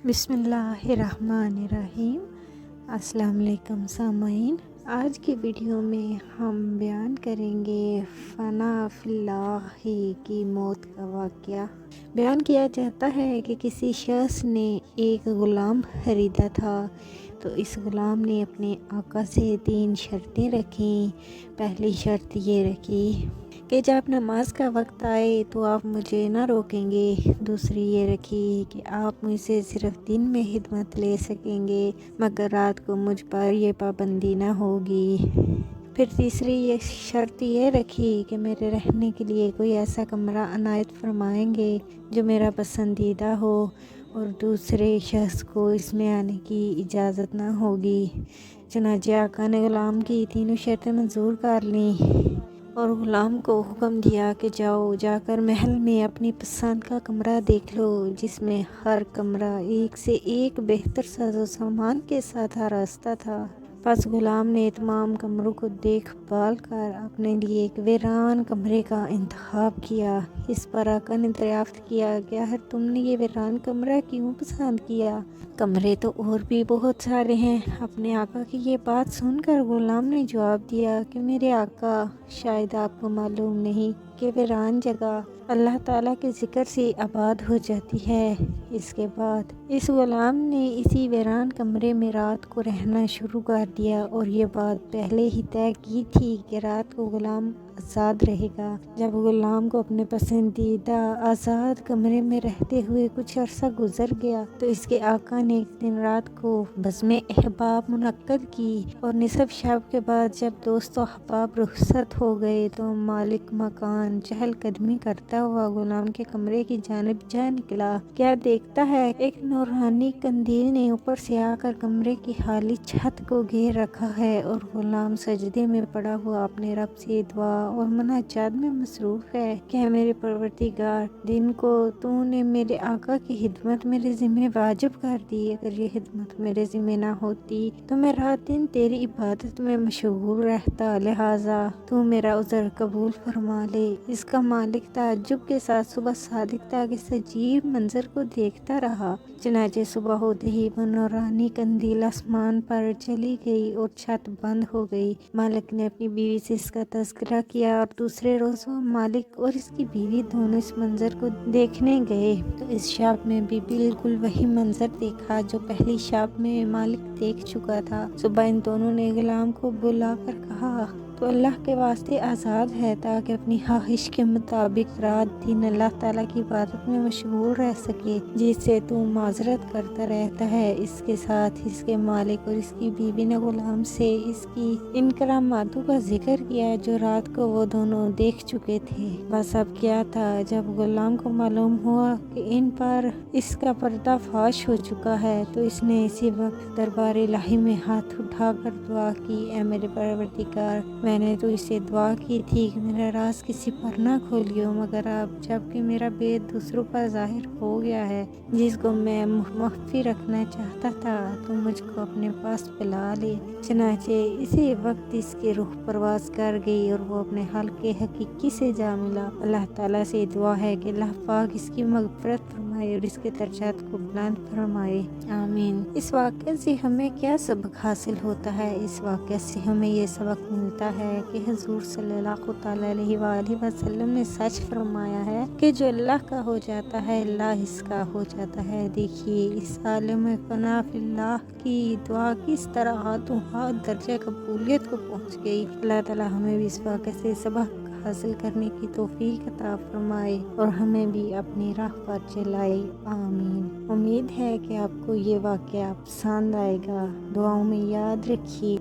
بسم اللہ الرحمن الرحیم۔ السلام علیکم سامعین، آج کی ویڈیو میں ہم بیان کریں گے فنا فی اللہ کی موت کا واقعہ۔ بیان کیا جاتا ہے کہ کسی شخص نے ایک غلام خریدا تھا، تو اس غلام نے اپنے آقا سے 3 شرطیں رکھیں۔ پہلی شرط یہ رکھی کہ جب نماز کا وقت آئے تو آپ مجھے نہ روکیں گے۔ دوسری یہ رکھی کہ آپ مجھ سے صرف دن میں خدمت لے سکیں گے، مگر رات کو مجھ پر یہ پابندی نہ ہوگی۔ پھر تیسری یہ شرط یہ رکھی کہ میرے رہنے کے لیے کوئی ایسا کمرہ عنایت فرمائیں گے جو میرا پسندیدہ ہو، اور دوسرے شخص کو اس میں آنے کی اجازت نہ ہوگی۔ چنانچہ آقا نے غلام کی تینوں شرطیں منظور کر لیں اور غلام کو حکم دیا کہ جا کر محل میں اپنی پسند کا کمرہ دیکھ لو، جس میں ہر کمرہ ایک سے ایک بہتر ساز و سامان کے ساتھ آراستہ تھا۔ پس غلام نے تمام کمروں کو دیکھ بھال کر اپنے لیے ایک ویران کمرے کا انتخاب کیا۔ اس پر آقا نے دریافت کیا کہ آخر تم نے یہ ویران کمرہ کیوں پسند کیا؟ کمرے تو اور بھی بہت سارے ہیں۔ اپنے آقا کی یہ بات سن کر غلام نے جواب دیا کہ میرے آقا، شاید آپ کو معلوم نہیں کہ ویران جگہ اللہ تعالیٰ کے ذکر سے آباد ہو جاتی ہے۔ اس کے بعد اس غلام نے اسی ویران کمرے میں رات کو رہنا شروع کر دیا، اور یہ بات پہلے ہی طے کی تھی کہ رات کو غلام آزاد رہے گا۔ جب غلام کو اپنے پسندیدہ آزاد کمرے میں رہتے ہوئے کچھ عرصہ گزر گیا تو اس کے آقا نے ایک دن رات کو بزم احباب منعقد کی، اور نصف شب کے بعد جب دوست و احباب رخصت ہو گئے تو مالک مکان چہل قدمی کرتا ہوا غلام کے کمرے کی جانب جا نکلا۔ کیا دیکھتا ہے، ایک نورانی قندیل نے اوپر سے آ کر کمرے کی خالی چھت کو گھیر رکھا ہے، اور غلام سجدے میں پڑا ہوا اپنے رب سے دعا اور مناجات میں مصروف ہے کہ میرے پروردگار، دن کو تو نے میرے آقا کی خدمت میرے ذمہ واجب کر دی۔ اگر یہ خدمت میرے ذمہ نہ ہوتی تو میں رات دن تیری عبادت میں مشغول رہتا، لہٰذا تو میرا عذر قبول فرما لے۔ اس کا مالک تعجب کے ساتھ صبح صادق تک اس عجیب منظر کو دیکھتا رہا۔ چنانچہ صبح ہوتے ہی وہ نورانی قندیل آسمان پر چلی گئی اور چھت بند ہو گئی۔ مالک نے اپنی بیوی سے اس کا تذکرہ کیا، اور دوسرے روز وہ مالک اور اس کی بیوی دونوں اس منظر کو دیکھنے گئے تو اس شب میں بھی بالکل وہی منظر دیکھا جو پہلی شب میں مالک دیکھ چکا تھا۔ صبح ان دونوں نے غلام کو بلا کر کہا، تو اللہ کے واسطے آزاد ہے تاکہ اپنی خواہش کے مطابق رات دن اللہ تعالیٰ کی عبادت میں مشغول رہ سکے، جس سے تو معذرت کرتا رہتا ہے۔ اس کے ساتھ اس کے مالک اور اس کی بیوی نے غلام سے اس کی ان کراماتوں کا ذکر کیا جو رات کو وہ دونوں دیکھ چکے تھے۔ بس اب کیا تھا، جب غلام کو معلوم ہوا کہ ان پر اس کا پردہ فاش ہو چکا ہے تو اس نے اسی وقت دربار الہی میں ہاتھ اٹھا کر دعا کی، اے میرے پروردگار، میں نے تو اسے دعا کی تھی کہ میرا راز کسی پر نہ کھولیو، مگر اب جب کہ میرا بید دوسروں پر ظاہر ہو گیا ہے، جس کو میں مخفی رکھنا چاہتا تھا، تو مجھ کو اپنے پاس بلا لے۔ چنانچہ اسی وقت اس کی روح پرواز کر گئی اور وہ اپنے حلقے حقیقی سے جا ملا۔ اللہ تعالیٰ سے دعا ہے کہ اللہ پاک اس کی مغفرت فرمائے اور اس کے درجات کو بلند فرمائے، آمین۔ اس واقعے سے ہمیں کیا سبق حاصل ہوتا ہے؟ اس واقعے سے ہمیں یہ سبق ملتا ہے کہ حضور صلی اللہ تعالیٰ علیہ وآلہ وسلم نے سچ فرمایا ہے کہ جو اللہ کا ہو جاتا ہے اللہ اس کا ہو جاتا ہے۔ دیکھیے اس عالم فنا فی اللہ کی دعا کس طرح ہاتھوں ہاتھ درجہ قبولیت کو پہنچ گئی۔ اللہ تعالیٰ ہمیں بھی اس واقعے سے سبق حاصل کرنے کی توفیق عطا فرمائے اور ہمیں بھی اپنی راہ پر چلائے، آمین۔ امید ہے کہ آپ کو یہ واقعہ پسند آئے گا۔ دعاؤں میں یاد رکھیے۔